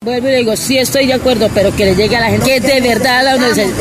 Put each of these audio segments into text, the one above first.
Vuelvo y le digo, sí estoy de acuerdo, pero que le llegue a la gente que de verdad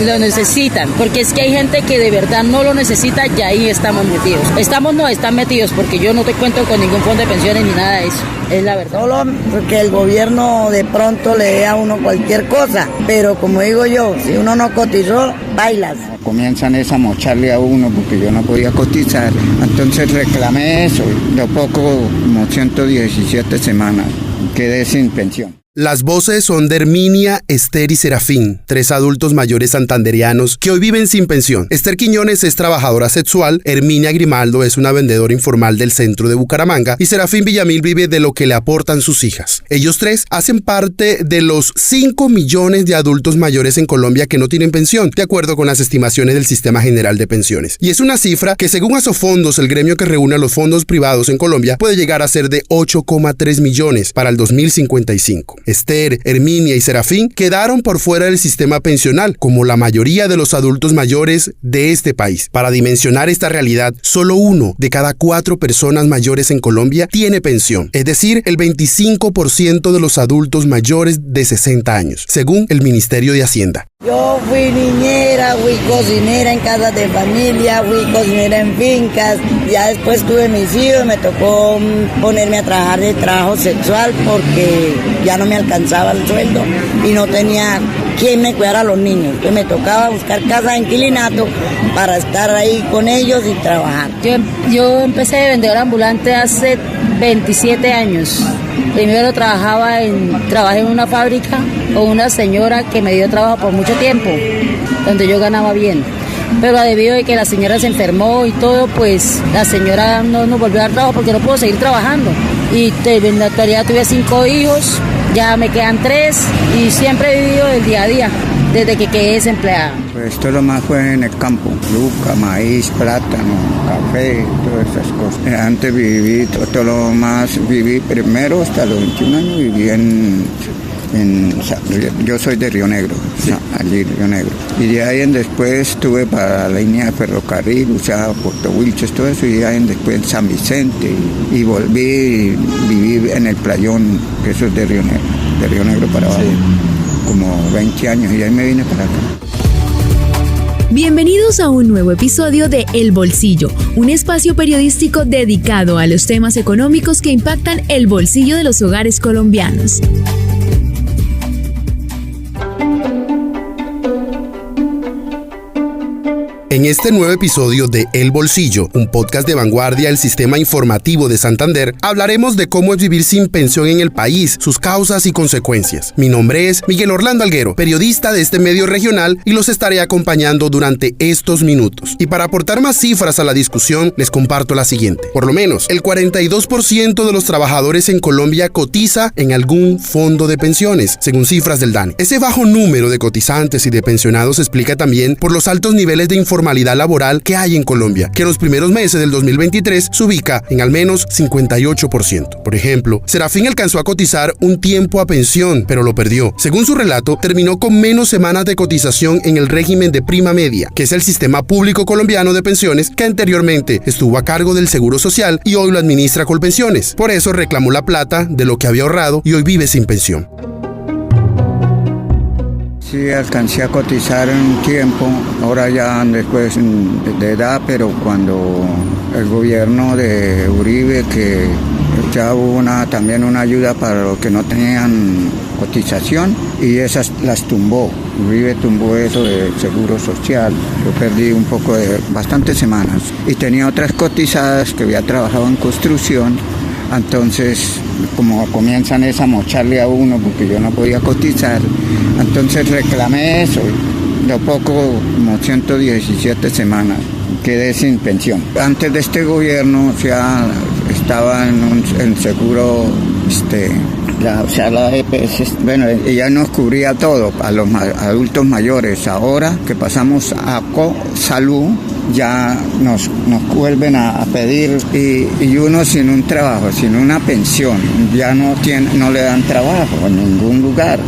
lo necesitan, porque es que hay gente que de verdad no lo necesita y ahí estamos metidos. Están metidos, porque yo no te cuento con ningún fondo de pensiones ni nada de eso, es la verdad. Solo porque el gobierno de pronto le dé a uno cualquier cosa, pero como digo yo, si uno no cotizó, bailas. Comienzan a mocharle a uno porque yo no podía cotizar, entonces reclamé eso, de poco como 117 semanas, quedé sin pensión. Las voces son de Herminia, Esther y Serafín, 3 adultos mayores santandereanos que hoy viven sin pensión. Esther Quiñones es trabajadora sexual, Herminia Grimaldo es una vendedora informal del centro de Bucaramanga y Serafín Villamil vive de lo que le aportan sus hijas. Ellos 3 hacen parte de los 5 millones de adultos mayores en Colombia que no tienen pensión, de acuerdo con las estimaciones del Sistema General de Pensiones. Y es una cifra que, según Asofondos, el gremio que reúne a los fondos privados en Colombia, puede llegar a ser de 8,3 millones para el 2055. Esther, Herminia y Serafín quedaron por fuera del sistema pensional, como la mayoría de los adultos mayores de este país. Para dimensionar esta realidad, solo 1 de cada 4 personas mayores en Colombia tiene pensión, es decir, el 25% de los adultos mayores de 60 años, según el Ministerio de Hacienda. Yo fui niñera, fui cocinera en casas de familia, fui cocinera en fincas, ya después tuve mis hijos, me tocó ponerme a trabajar de trabajo sexual porque ya no me alcanzaba el sueldo y no tenía quien me cuidara a los niños. Entonces me tocaba buscar casa de inquilinato para estar ahí con ellos y trabajar. Yo empecé de vendedora ambulante hace 27 años. Primero trabajé en una fábrica con una señora que me dio trabajo por mucho tiempo, donde yo ganaba bien. Pero debido a que la señora se enfermó y todo, pues la señora no nos volvió a dar trabajo porque no pudo seguir trabajando. Y en la actualidad tuve 5 hijos, ya me quedan 3 y siempre he vivido el día a día desde que quedé desempleada. Pues todo lo más fue en el campo, yuca, maíz, plátano, café, todas esas cosas. Antes viví todo lo más, viví primero hasta los 21 años, viví yo soy de Río Negro, allí Río Negro. Y de ahí en después estuve para la línea de ferrocarril, usaba Puerto Wilches, todo eso, y de ahí en después en San Vicente, y volví y viví en el Playón, que eso es de Río Negro para abajo, como 20 años, y ahí me vine para acá. Bienvenidos a un nuevo episodio de El Bolsillo, un espacio periodístico dedicado a los temas económicos que impactan el bolsillo de los hogares colombianos. En este nuevo episodio de El Bolsillo, un podcast de vanguardia del Sistema Informativo de Santander, hablaremos de cómo es vivir sin pensión en el país, sus causas y consecuencias. Mi nombre es Miguel Orlando Alguero, periodista de este medio regional, y los estaré acompañando durante estos minutos. Y para aportar más cifras a la discusión, les comparto la siguiente. Por lo menos, el 42% de los trabajadores en Colombia cotiza en algún fondo de pensiones, según cifras del DANE. Ese bajo número de cotizantes y de pensionados se explica también por los altos niveles de informalidad laboral que hay en Colombia, que en los primeros meses del 2023 se ubica en al menos 58%. Por ejemplo, Serafín alcanzó a cotizar un tiempo a pensión, pero lo perdió. Según su relato, terminó con menos semanas de cotización en el régimen de prima media, que es el sistema público colombiano de pensiones que anteriormente estuvo a cargo del Seguro Social y hoy lo administra Colpensiones. Por eso reclamó la plata de lo que había ahorrado y hoy vive sin pensión. Sí, alcancé a cotizar un tiempo, ahora ya después de edad, pero cuando el gobierno de Uribe, que ya hubo también una ayuda para los que no tenían cotización, y esas las tumbó. Uribe tumbó eso de Seguro Social. Yo perdí un poco de bastantes semanas. Y tenía otras cotizadas que había trabajado en construcción. Entonces, como comienzan a mocharle a uno porque yo no podía cotizar, entonces reclamé eso, de poco como 117 semanas, quedé sin pensión. Antes de este gobierno ya estaba en seguro, la EPS, bueno, ella nos cubría todo a los adultos mayores. Ahora que pasamos a Salud, ya nos vuelven a pedir y uno sin un trabajo, sin una pensión, ya no le dan trabajo en ningún lugar.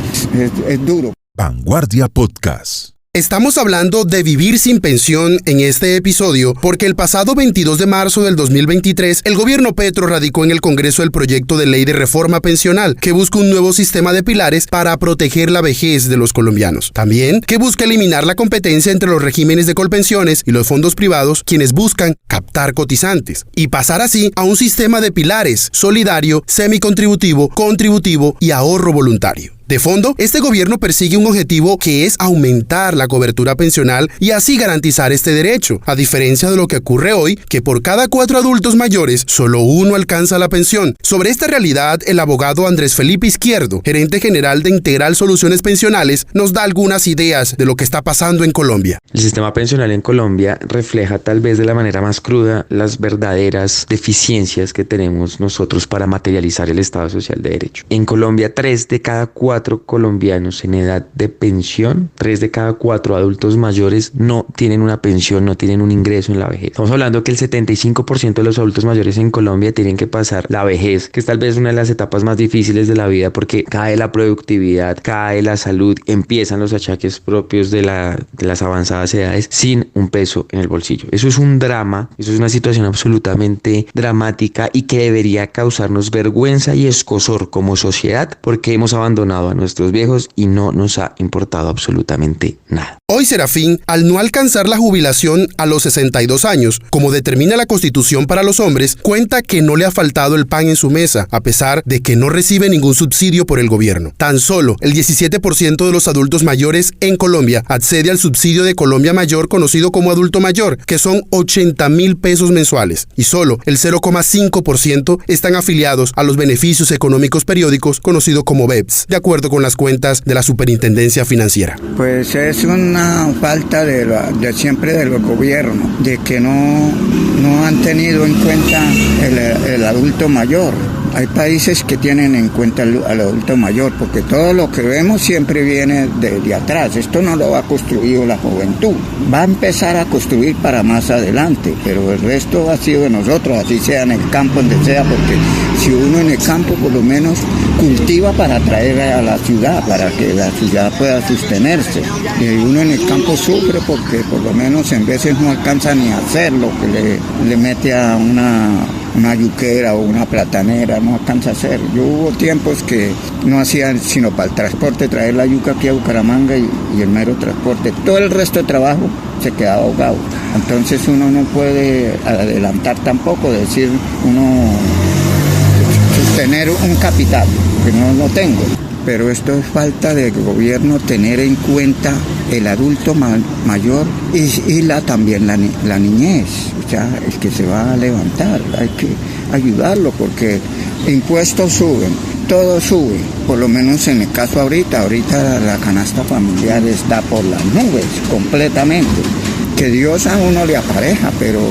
Es duro. Vanguardia Podcast. Estamos hablando de vivir sin pensión en este episodio porque el pasado 22 de marzo del 2023 el gobierno Petro radicó en el Congreso el proyecto de ley de reforma pensional que busca un nuevo sistema de pilares para proteger la vejez de los colombianos. También que busca eliminar la competencia entre los regímenes de colpensiones y los fondos privados, quienes buscan captar cotizantes, y pasar así a un sistema de pilares solidario, semicontributivo, contributivo y ahorro voluntario. De fondo, este gobierno persigue un objetivo que es aumentar la cobertura pensional y así garantizar este derecho, a diferencia de lo que ocurre hoy, que por cada 4 adultos mayores, solo 1 alcanza la pensión. Sobre esta realidad, el abogado Andrés Felipe Izquierdo, gerente general de Integral Soluciones Pensionales, nos da algunas ideas de lo que está pasando en Colombia. El sistema pensional en Colombia refleja tal vez de la manera más cruda las verdaderas deficiencias que tenemos nosotros para materializar el Estado Social de Derecho. En Colombia, 3 de cada 4 colombianos en edad de pensión, 3 de cada 4 adultos mayores no tienen una pensión, no tienen un ingreso en la vejez. Estamos hablando que el 75% de los adultos mayores en Colombia tienen que pasar la vejez, que es tal vez una de las etapas más difíciles de la vida porque cae la productividad, cae la salud, empiezan los achaques propios de las avanzadas edades sin un peso en el bolsillo. Eso es un drama, eso es una situación absolutamente dramática y que debería causarnos vergüenza y escozor como sociedad porque hemos abandonado a nuestros viejos y no nos ha importado absolutamente nada. Hoy Serafín, al no alcanzar la jubilación a los 62 años, como determina la Constitución para los hombres, cuenta que no le ha faltado el pan en su mesa, a pesar de que no recibe ningún subsidio por el gobierno. Tan solo el 17% de los adultos mayores en Colombia accede al subsidio de Colombia Mayor, conocido como adulto mayor, que son 80.000 pesos mensuales, y solo el 0,5% están afiliados a los beneficios económicos periódicos, conocido como BEPS, de acuerdo con las cuentas de la Superintendencia Financiera. Pues es una falta de siempre de los gobiernos, de que no han tenido en cuenta el adulto mayor. Hay países que tienen en cuenta al adulto mayor, porque todo lo que vemos siempre viene de atrás. Esto no lo ha construido la juventud. Va a empezar a construir para más adelante, pero el resto ha sido de nosotros, así sea en el campo, donde sea, porque si uno en el campo por lo menos cultiva para traer a la ciudad, para que la ciudad pueda sostenerse. Y uno en el campo sufre porque por lo menos en veces no alcanza ni a hacer lo que le mete a una yuquera o una platanera, no alcanza a hacer. Yo hubo tiempos que no hacían sino para el transporte, traer la yuca aquí a Bucaramanga y el mero transporte. Todo el resto de trabajo se quedaba ahogado. Entonces uno no puede adelantar tampoco, decir uno sostener un capital, que no lo tengo. Pero esto es falta de gobierno tener en cuenta el adulto mayor y también la niñez, o sea, el que se va a levantar, hay que ayudarlo porque impuestos suben, todo sube, por lo menos en el caso ahorita la canasta familiar está por las nubes completamente. Que Dios a uno le apareja, pero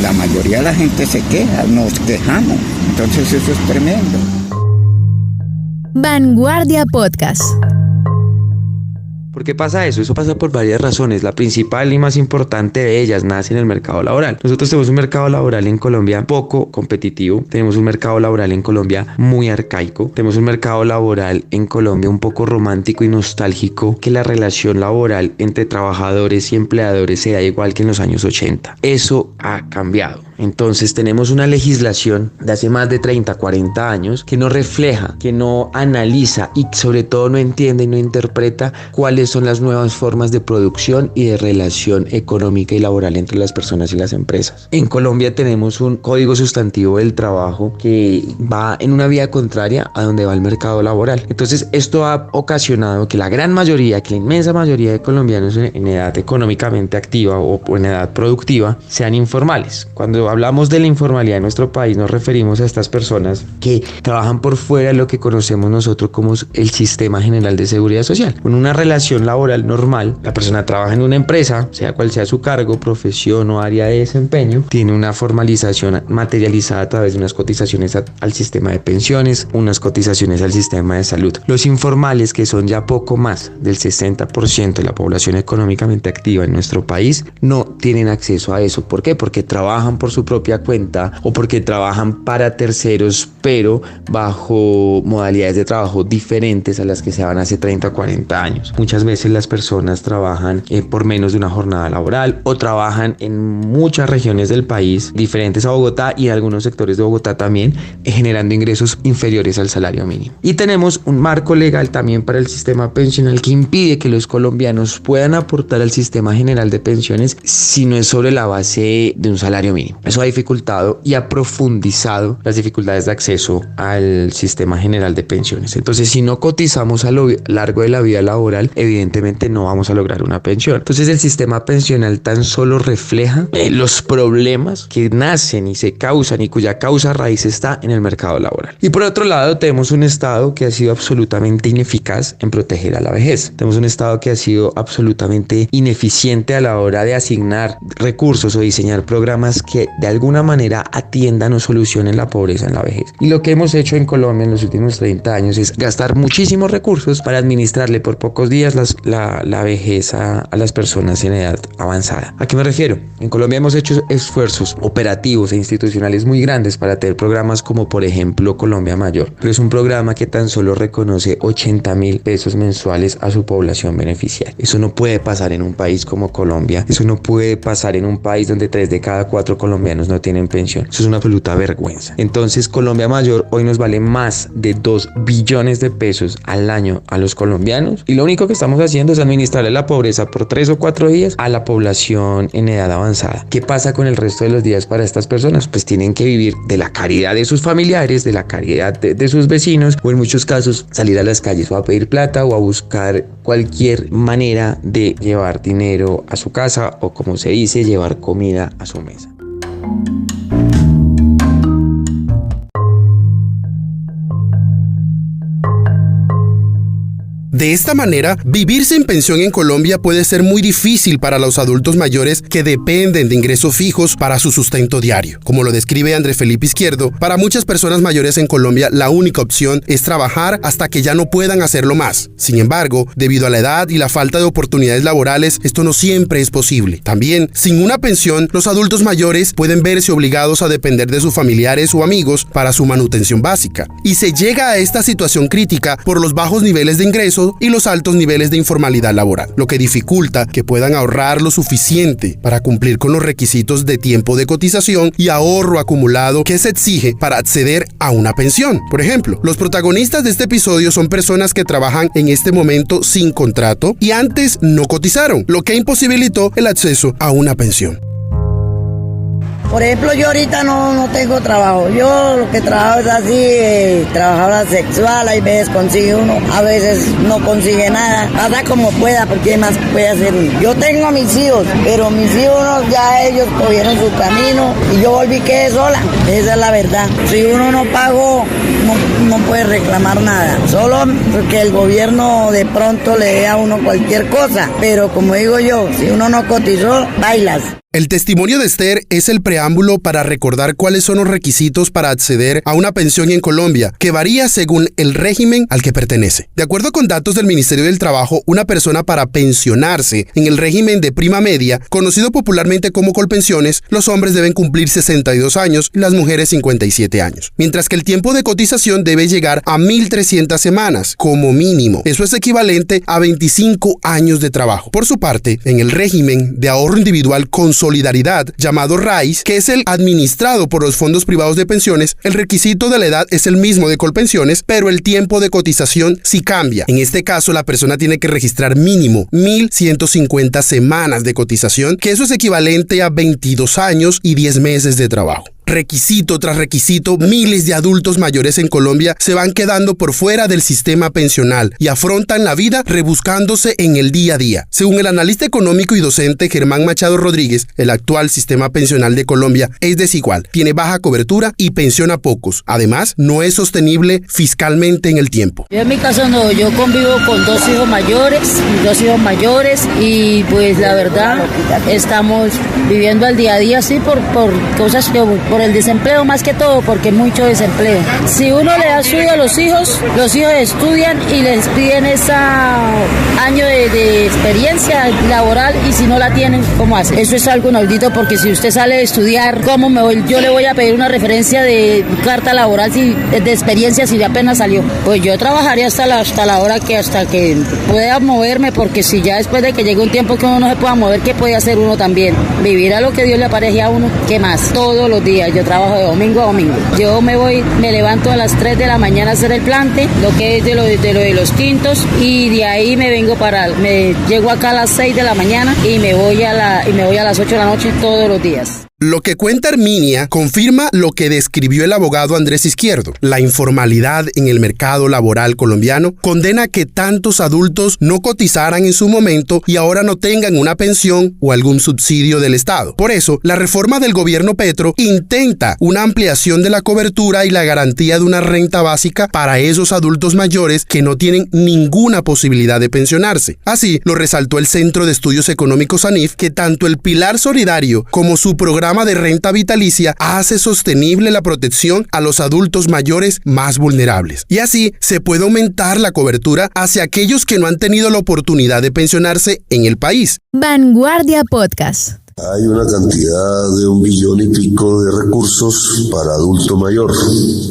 la mayoría de la gente se queja, nos quejamos, entonces eso es tremendo. Vanguardia Podcast. ¿Por qué pasa eso? Eso pasa por varias razones. La principal y más importante de ellas nace en el mercado laboral. Nosotros tenemos un mercado laboral en Colombia poco competitivo. Tenemos un mercado laboral en Colombia muy arcaico. Tenemos un mercado laboral en Colombia un poco romántico y nostálgico, que la relación laboral entre trabajadores y empleadores se da igual que en los años 80. Eso ha cambiado. Entonces tenemos una legislación de hace más de 30, 40 años que no refleja, que no analiza y sobre todo no entiende y no interpreta cuáles son las nuevas formas de producción y de relación económica y laboral entre las personas y las empresas. En Colombia tenemos un código sustantivo del trabajo que va en una vía contraria a donde va el mercado laboral. Entonces esto ha ocasionado que la gran mayoría, que la inmensa mayoría de colombianos en edad económicamente activa o en edad productiva sean informales. Cuando hablamos de la informalidad en nuestro país nos referimos a estas personas que trabajan por fuera de lo que conocemos nosotros como el sistema general de seguridad social. Con una relación laboral normal, la persona trabaja en una empresa, sea cual sea su cargo, profesión o área de desempeño, tiene una formalización materializada a través de unas cotizaciones al sistema de pensiones, unas cotizaciones al sistema de salud. Los informales, que son ya poco más del 60% de la población económicamente activa en nuestro país, no tienen acceso a eso. ¿Por qué? Porque trabajan por su propia cuenta o porque trabajan para terceros, pero bajo modalidades de trabajo diferentes a las que se daban hace 30 o 40 años. Muchas veces las personas trabajan por menos de una jornada laboral o trabajan en muchas regiones del país diferentes a Bogotá y en algunos sectores de Bogotá también, generando ingresos inferiores al salario mínimo. Y tenemos un marco legal también para el sistema pensional que impide que los colombianos puedan aportar al sistema general de pensiones si no es sobre la base de un salario mínimo. Eso ha dificultado y ha profundizado las dificultades de acceso al sistema general de pensiones. Entonces, si no cotizamos a lo largo de la vida laboral, evidentemente no vamos a lograr una pensión. Entonces, el sistema pensional tan solo refleja los problemas que nacen y se causan y cuya causa raíz está en el mercado laboral. Y por otro lado, tenemos un Estado que ha sido absolutamente ineficaz en proteger a la vejez. Tenemos un Estado que ha sido absolutamente ineficiente a la hora de asignar recursos o diseñar programas que de alguna manera atiendan o solucionen la pobreza en la vejez. Y lo que hemos hecho en Colombia en los últimos 30 años es gastar muchísimos recursos para administrarle por pocos días la vejez a las personas en edad avanzada. ¿A qué me refiero? En Colombia hemos hecho esfuerzos operativos e institucionales muy grandes para tener programas como por ejemplo Colombia Mayor, pero es un programa que tan solo reconoce 80.000 pesos mensuales a su población beneficiaria. Eso no puede pasar en un país como Colombia, eso no puede pasar en un país donde 3 de cada 4 colombianos no tienen pensión. Eso es una absoluta vergüenza. Entonces Colombia Mayor hoy nos vale más de 2 billones de pesos al año a los colombianos y lo único que estamos haciendo es administrarle la pobreza por 3 o 4 días a la población en edad avanzada. ¿Qué pasa con el resto de los días para estas personas? Pues tienen que vivir de la caridad de sus familiares, de la caridad de sus vecinos o en muchos casos salir a las calles o a pedir plata o a buscar cualquier manera de llevar dinero a su casa o, como se dice, llevar comida a su mesa. De esta manera, vivir sin pensión en Colombia puede ser muy difícil para los adultos mayores que dependen de ingresos fijos para su sustento diario. Como lo describe Andrés Felipe Izquierdo, para muchas personas mayores en Colombia la única opción es trabajar hasta que ya no puedan hacerlo más. Sin embargo, debido a la edad y la falta de oportunidades laborales, esto no siempre es posible. También, sin una pensión, los adultos mayores pueden verse obligados a depender de sus familiares o amigos para su manutención básica. Y se llega a esta situación crítica por los bajos niveles de ingresos y los altos niveles de informalidad laboral, lo que dificulta que puedan ahorrar lo suficiente para cumplir con los requisitos de tiempo de cotización y ahorro acumulado que se exige para acceder a una pensión. Por ejemplo, los protagonistas de este episodio son personas que trabajan en este momento sin contrato y antes no cotizaron, lo que imposibilitó el acceso a una pensión. Por ejemplo, yo ahorita no tengo trabajo. Yo lo que trabajo es así, trabajadora sexual, hay veces consigue uno, a veces no consigue nada. Pasa como pueda, porque ¿qué más puede hacer uno? Yo tengo a mis hijos, pero mis hijos ya ellos cogieron su camino y yo volví quedé sola. Esa es la verdad. Si uno no pagó, no puede reclamar nada. Solo porque el gobierno de pronto le dé a uno cualquier cosa. Pero como digo yo, si uno no cotizó, bailas. El testimonio de Esther es el preámbulo para recordar cuáles son los requisitos para acceder a una pensión en Colombia, que varía según el régimen al que pertenece. De acuerdo con datos del Ministerio del Trabajo, una persona para pensionarse en el régimen de prima media, conocido popularmente como Colpensiones, los hombres deben cumplir 62 años y las mujeres 57 años, mientras que el tiempo de cotización debe llegar a 1.300 semanas como mínimo. Eso es equivalente a 25 años de trabajo. Por su parte, en el régimen de ahorro individual con solidaridad, llamado RAIS, que es el administrado por los fondos privados de pensiones, el requisito de la edad es el mismo de Colpensiones, pero el tiempo de cotización sí cambia. En este caso, la persona tiene que registrar mínimo 1.150 semanas de cotización, que eso es equivalente a 22 años y 10 meses de trabajo. Requisito tras requisito, miles de adultos mayores en Colombia se van quedando por fuera del sistema pensional y afrontan la vida rebuscándose en el día a día. Según el analista económico y docente Germán Machado Rodríguez, el actual sistema pensional de Colombia es desigual, tiene baja cobertura y pensiona a pocos. Además, no es sostenible fiscalmente en el tiempo. Yo en mi caso no, yo convivo con dos hijos mayores y pues la verdad estamos viviendo al día a día así por cosas que por el desempleo más que todo, porque mucho desempleo. Si uno le da estudio a los hijos estudian y les piden ese año de experiencia laboral, y si no la tienen, ¿cómo hacen? Eso es algo inaudito, porque si usted sale de estudiar, ¿cómo yo le voy a pedir una referencia de carta laboral de experiencia si apenas salió? Pues yo trabajaría hasta la hora hasta que pueda moverme, porque si ya después de que llegue un tiempo que uno no se pueda mover, ¿qué puede hacer uno también? Vivir a lo que Dios le apareje a uno. ¿Qué más? Todos los días yo trabajo de domingo a domingo. Yo me levanto a las 3 de la mañana a hacer el plante, lo que es de lo de los tintos, y de ahí me llego acá a las 6 de la mañana y me voy a las 8 de la noche todos los días. Lo que cuenta Herminia confirma lo que describió el abogado Andrés Izquierdo. La informalidad en el mercado laboral colombiano condena que tantos adultos no cotizaran en su momento y ahora no tengan una pensión o algún subsidio del Estado. Por eso, la reforma del gobierno Petro intenta una ampliación de la cobertura y la garantía de una renta básica para esos adultos mayores que no tienen ninguna posibilidad de pensionarse. Así lo resaltó el Centro de Estudios Económicos ANIF, que tanto el Pilar Solidario como su programa de renta vitalicia hace sostenible la protección a los adultos mayores más vulnerables. Y así se puede aumentar la cobertura hacia aquellos que no han tenido la oportunidad de pensionarse en el país. Vanguardia Podcast. Hay una cantidad de 1 billón y pico de recursos para adulto mayor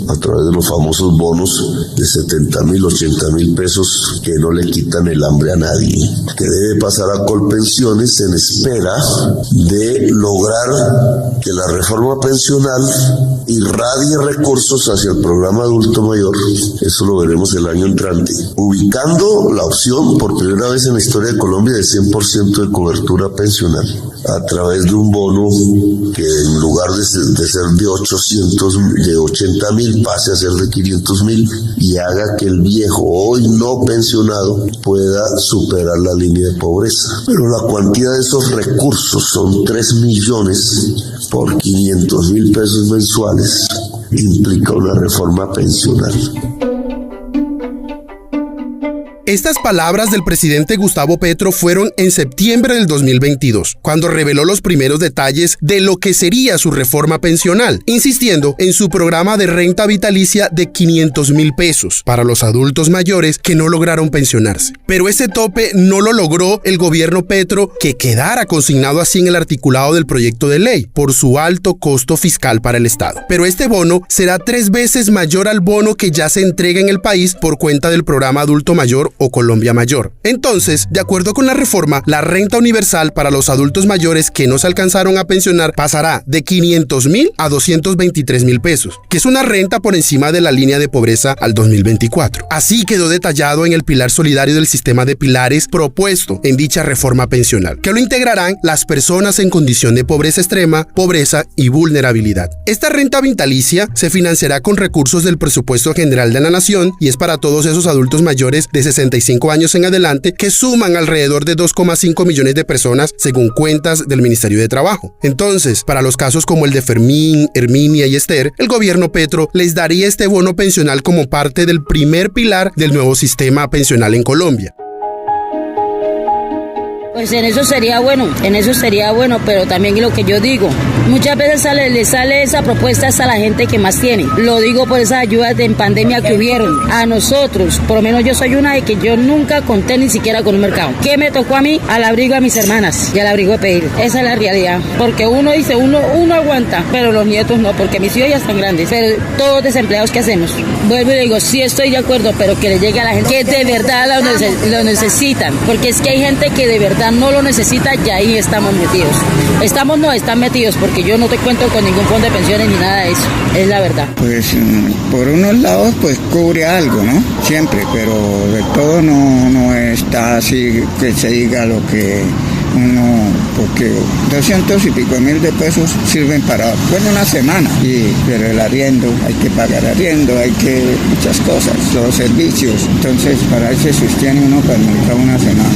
a través de los famosos bonos de 70.000, 80.000 pesos que no le quitan el hambre a nadie, que debe pasar a Colpensiones en espera de lograr que la reforma pensional irradie recursos hacia el programa adulto mayor. Eso lo veremos el año entrante, ubicando la opción por primera vez en la historia de Colombia de 100% de cobertura pensional a través de un bono que en lugar de ser de 80.000 pase a ser de 500.000 y haga que el viejo hoy no pensionado pueda superar la línea de pobreza. Pero la cuantía de esos recursos son 3 millones por 500.000 pesos mensuales. Implica una reforma pensional. Estas palabras del presidente Gustavo Petro fueron en septiembre del 2022, cuando reveló los primeros detalles de lo que sería su reforma pensional, insistiendo en su programa de renta vitalicia de 500.000 pesos para los adultos mayores que no lograron pensionarse. Pero ese tope no lo logró el gobierno Petro, que quedara consignado así en el articulado del proyecto de ley, por su alto costo fiscal para el Estado. Pero este bono será 3 veces mayor al bono que ya se entrega en el país por cuenta del programa Adulto Mayor o Colombia Mayor. Entonces, de acuerdo con la reforma, la renta universal para los adultos mayores que no se alcanzaron a pensionar pasará de 500.000 a 223.000 pesos, que es una renta por encima de la línea de pobreza al 2024. Así quedó detallado en el pilar solidario del sistema de pilares propuesto en dicha reforma pensional, que lo integrarán las personas en condición de pobreza extrema, pobreza y vulnerabilidad. Esta renta vitalicia se financiará con recursos del presupuesto general de la nación y es para todos esos adultos mayores de 65 años en adelante, que suman alrededor de 2,5 millones de personas según cuentas del Ministerio de Trabajo. Entonces, para los casos como el de Fermín, Herminia y Esther, el gobierno Petro les daría este bono pensional como parte del primer pilar del nuevo sistema pensional en Colombia. Pues en eso sería bueno, pero también lo que yo digo, muchas veces le sale esa propuesta hasta la gente que más tiene. Lo digo por esas ayudas en pandemia que hubieron. A nosotros, por lo menos yo soy una de que yo nunca conté ni siquiera con un mercado. ¿Qué me tocó a mí? Al abrigo a mis hermanas y al abrigo de pedir. Esa es la realidad, porque uno dice, uno aguanta, pero los nietos no, porque mis hijos ya están grandes. Pero todos desempleados, ¿qué hacemos? Vuelvo y digo, sí estoy de acuerdo, pero que le llegue a la gente que de verdad lo necesitan, porque es que hay gente que de verdad no lo necesita y ahí estamos metidos. Están metidos, porque yo no te cuento con ningún fondo de pensiones ni nada de eso, es la verdad. Pues por unos lados pues cubre algo, ¿no? Siempre, pero de todo no está así que se diga lo que uno, porque 200 y pico mil de pesos sirven para, bueno, una semana, pero el arriendo, hay que pagar arriendo, hay que muchas cosas, los servicios, entonces para eso se sostiene uno para una semana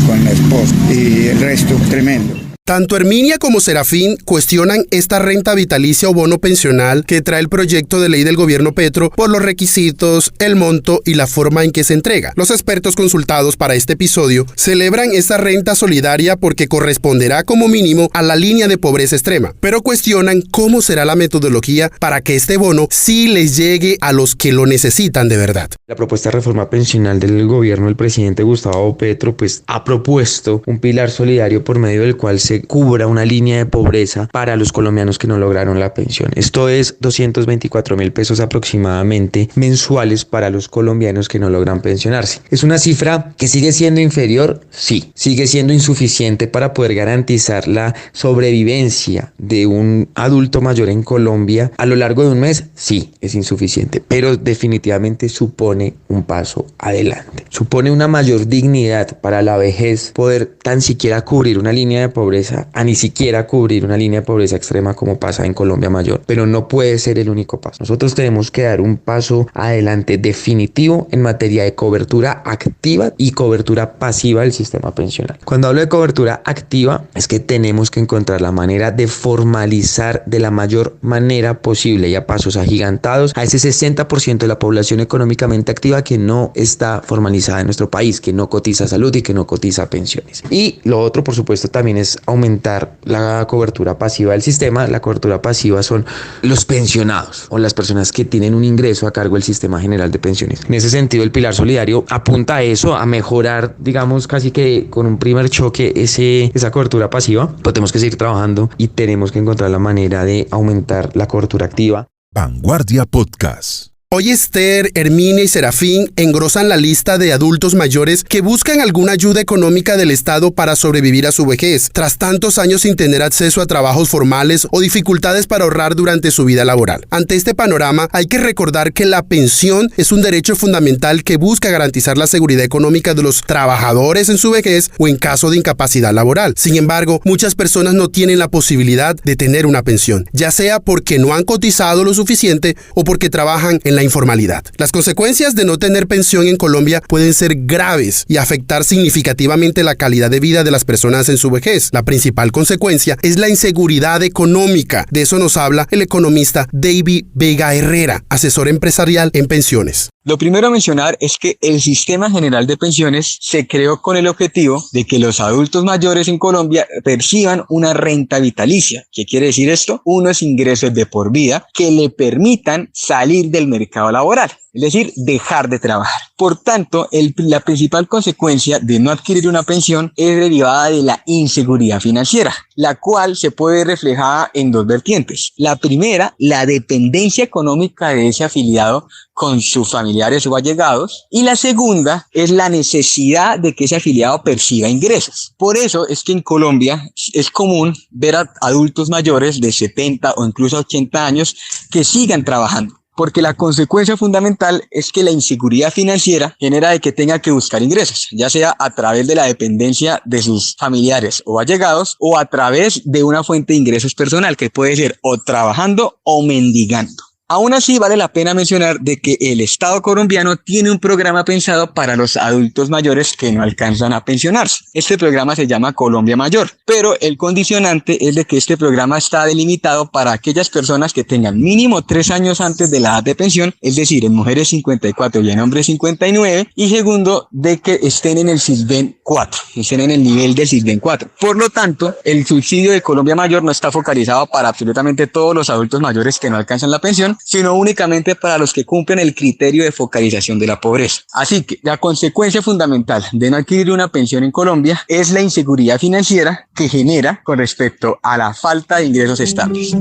con la esposa y el resto tremendo. Tanto Herminia como Serafín cuestionan esta renta vitalicia o bono pensional que trae el proyecto de ley del gobierno Petro por los requisitos, el monto y la forma en que se entrega. Los expertos consultados para este episodio celebran esta renta solidaria porque corresponderá como mínimo a la línea de pobreza extrema, pero cuestionan cómo será la metodología para que este bono sí les llegue a los que lo necesitan de verdad. La propuesta de reforma pensional del gobierno del presidente Gustavo Petro ha propuesto un pilar solidario por medio del cual se cubra una línea de pobreza para los colombianos que no lograron la pensión. Esto es 224.000 pesos aproximadamente mensuales para los colombianos que no logran pensionarse. ¿Es una cifra que sigue siendo inferior? Sí. ¿Sigue siendo insuficiente para poder garantizar la sobrevivencia de un adulto mayor en Colombia a lo largo de un mes? Sí, es insuficiente, pero definitivamente supone un paso adelante. Supone una mayor dignidad para la vejez, poder tan siquiera cubrir una línea de pobreza a ni siquiera cubrir una línea de pobreza extrema como pasa en Colombia Mayor, pero no puede ser el único paso. Nosotros tenemos que dar un paso adelante definitivo en materia de cobertura activa y cobertura pasiva del sistema pensional. Cuando hablo de cobertura activa es que tenemos que encontrar la manera de formalizar de la mayor manera posible y a pasos agigantados a ese 60% de la población económicamente activa que no está formalizada en nuestro país, que no cotiza salud y que no cotiza pensiones. Y lo otro, por supuesto, también es aumentar la cobertura pasiva del sistema. La cobertura pasiva son los pensionados o las personas que tienen un ingreso a cargo del sistema general de pensiones. En ese sentido, el pilar solidario apunta a eso, a mejorar, digamos, casi que con un primer choque esa cobertura pasiva. Pero tenemos que seguir trabajando y tenemos que encontrar la manera de aumentar la cobertura activa. Vanguardia Podcast. Hoy Esther, Herminia y Serafín engrosan la lista de adultos mayores que buscan alguna ayuda económica del Estado para sobrevivir a su vejez, tras tantos años sin tener acceso a trabajos formales o dificultades para ahorrar durante su vida laboral. Ante este panorama, hay que recordar que la pensión es un derecho fundamental que busca garantizar la seguridad económica de los trabajadores en su vejez o en caso de incapacidad laboral. Sin embargo, muchas personas no tienen la posibilidad de tener una pensión, ya sea porque no han cotizado lo suficiente o porque trabajan en la informalidad. Las consecuencias de no tener pensión en Colombia pueden ser graves y afectar significativamente la calidad de vida de las personas en su vejez. La principal consecuencia es la inseguridad económica. De eso nos habla el economista David Vega Herrera, asesor empresarial en pensiones. Lo primero a mencionar es que el Sistema General de Pensiones se creó con el objetivo de que los adultos mayores en Colombia perciban una renta vitalicia. ¿Qué quiere decir esto? Unos ingresos de por vida que le permitan salir del mercado laboral, es decir, dejar de trabajar. Por tanto, la principal consecuencia de no adquirir una pensión es derivada de la inseguridad financiera, la cual se puede ver reflejada en dos vertientes. La primera, la dependencia económica de ese afiliado con sus familiares o allegados, y la segunda es la necesidad de que ese afiliado perciba ingresos. Por eso es que en Colombia es común ver a adultos mayores de 70 o incluso 80 años que sigan trabajando, porque la consecuencia fundamental es que la inseguridad financiera genera de que tenga que buscar ingresos, ya sea a través de la dependencia de sus familiares o allegados o a través de una fuente de ingresos personal que puede ser o trabajando o mendigando. Aún así, vale la pena mencionar de que el Estado colombiano tiene un programa pensado para los adultos mayores que no alcanzan a pensionarse. Este programa se llama Colombia Mayor, pero el condicionante es de que este programa está delimitado para aquellas personas que tengan mínimo 3 años antes de la edad de pensión, es decir, en mujeres 54 y en hombres 59, y segundo, de que estén en el SISBEN 4, estén en el nivel del SISBEN 4. Por lo tanto, el subsidio de Colombia Mayor no está focalizado para absolutamente todos los adultos mayores que no alcanzan la pensión, sino únicamente para los que cumplen el criterio de focalización de la pobreza. Así que la consecuencia fundamental de no adquirir una pensión en Colombia es la inseguridad financiera que genera con respecto a la falta de ingresos estables.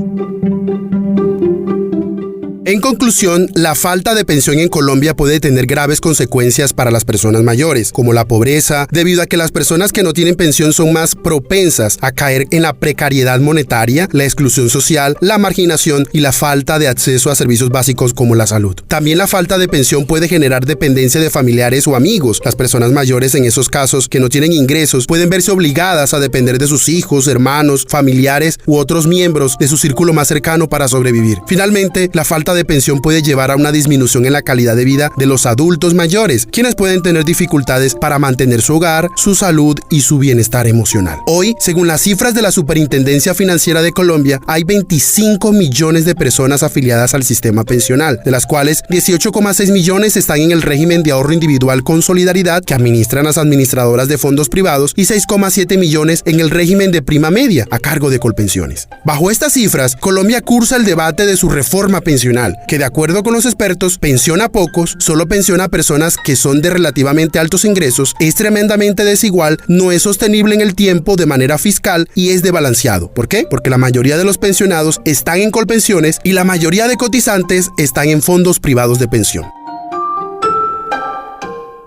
En conclusión, la falta de pensión en Colombia puede tener graves consecuencias para las personas mayores, como la pobreza, debido a que las personas que no tienen pensión son más propensas a caer en la precariedad monetaria, la exclusión social, la marginación y la falta de acceso a servicios básicos como la salud. También la falta de pensión puede generar dependencia de familiares o amigos. Las personas mayores en esos casos que no tienen ingresos pueden verse obligadas a depender de sus hijos, hermanos, familiares u otros miembros de su círculo más cercano para sobrevivir. Finalmente, la falta de pensión puede llevar a una disminución en la calidad de vida de los adultos mayores, quienes pueden tener dificultades para mantener su hogar, su salud y su bienestar emocional. Hoy, según las cifras de la Superintendencia Financiera de Colombia, hay 25 millones de personas afiliadas al sistema pensional, de las cuales 18,6 millones están en el régimen de ahorro individual con solidaridad que administran las administradoras de fondos privados y 6,7 millones en el régimen de prima media a cargo de Colpensiones. Bajo estas cifras, Colombia cursa el debate de su reforma pensional, que de acuerdo con los expertos, pensiona a pocos, solo pensiona a personas que son de relativamente altos ingresos, es tremendamente desigual, no es sostenible en el tiempo de manera fiscal y es desbalanceado. ¿Por qué? Porque la mayoría de los pensionados están en Colpensiones y la mayoría de cotizantes están en fondos privados de pensión.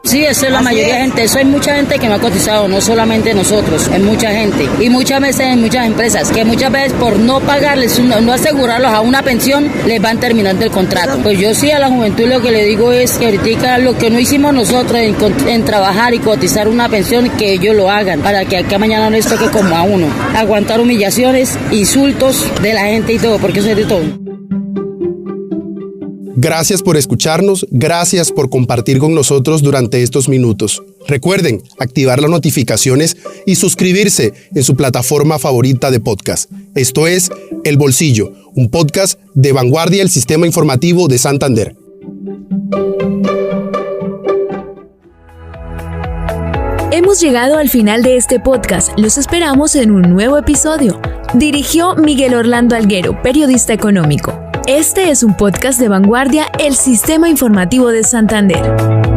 Sí, eso es la mayoría de gente, eso hay mucha gente que no ha cotizado, no solamente nosotros, es mucha gente. Y muchas veces en muchas empresas, que muchas veces por no pagarles, no asegurarlos a una pensión, les van terminando el contrato. Pues yo sí a la juventud lo que le digo es que ahorita lo que no hicimos nosotros en trabajar y cotizar una pensión, que ellos lo hagan, para que acá mañana no les toque como a uno. Aguantar humillaciones, insultos de la gente y todo, porque eso es de todo. Gracias por escucharnos, gracias por compartir con nosotros durante estos minutos. Recuerden activar las notificaciones y suscribirse en su plataforma favorita de podcast. Esto es El Bolsillo, un podcast de Vanguardia, el Sistema Informativo de Santander. Hemos llegado al final de este podcast. Los esperamos en un nuevo episodio. Dirigió Miguel Orlando Alguero, periodista económico. Este es un podcast de Vanguardia, el Sistema Informativo de Santander.